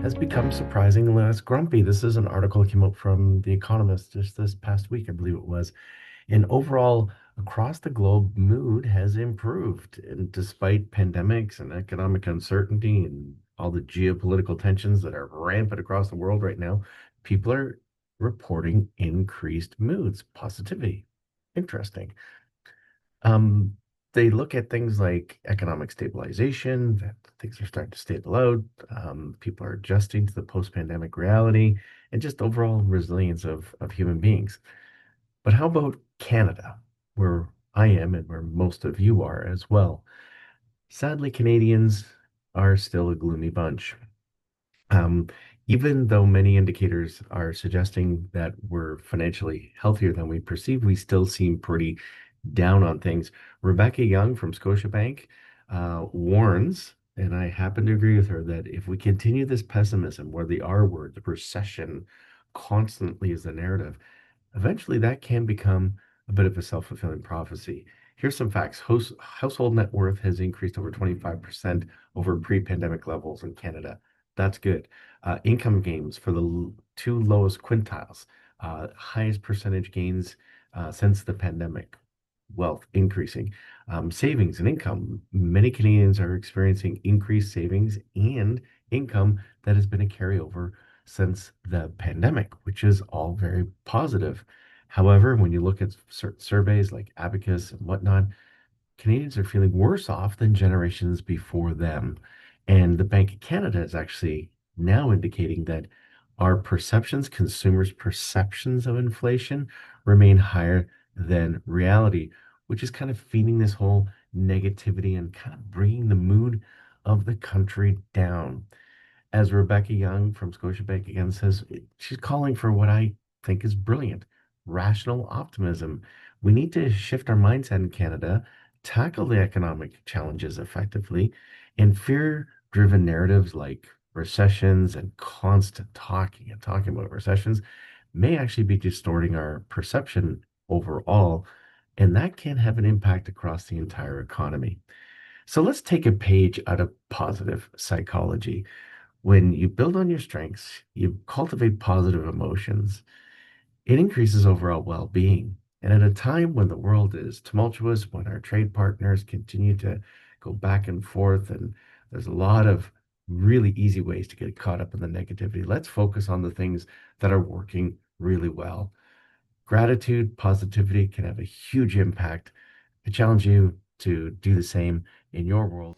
has become surprisingly less grumpy. This is an article that came out from The Economist just this past week, I believe it was. And overall, across the globe, mood has improved. And despite pandemics and economic uncertainty and all the geopolitical tensions that are rampant across the world right now, people are reporting increased moods, positivity. Interesting. Um, they look at things like economic stabilization, that things are starting to stable out. People are adjusting to the post-pandemic reality and just overall resilience of human beings. But how about Canada, where I am and where most of you are as well? Sadly, Canadians are still a gloomy bunch. Um, Even though many indicators are suggesting that we're financially healthier than we perceive, we still seem pretty down on things. Rebecca Young from Scotiabank warns, and I happen to agree with her, that if we continue this pessimism where the R word, the recession, constantly is the narrative, eventually that can become a bit of a self-fulfilling prophecy. Here's some facts. Household net worth has increased over 25% over pre-pandemic levels in Canada. That's good. Income gains for the two lowest quintiles, highest percentage gains since the pandemic. Wealth increasing. Savings and income. Many Canadians are experiencing increased savings and income that has been a carryover since the pandemic, which is all very positive. However, when you look at certain surveys like Abacus and whatnot, Canadians are feeling worse off than generations before them. And the Bank of Canada is actually now indicating that our perceptions, consumers' perceptions of inflation, remain higher than reality, which is kind of feeding this whole negativity and kind of bringing the mood of the country down. As Rebecca Young from Scotiabank again says, she's calling for what I think is brilliant rational optimism. We need to shift our mindset in Canada, tackle the economic challenges effectively, and fear driven narratives like recessions and constant talking and talking about recessions may actually be distorting our perception overall. And that can have an impact across the entire economy. So let's take a page out of positive psychology. When you build on your strengths, you cultivate positive emotions, it increases overall well being. And at a time when the world is tumultuous, when our trade partners continue to go back and forth, and there's a lot of really easy ways to get caught up in the negativity, let's focus on the things that are working really well. Gratitude, positivity can have a huge impact. I challenge you to do the same in your world.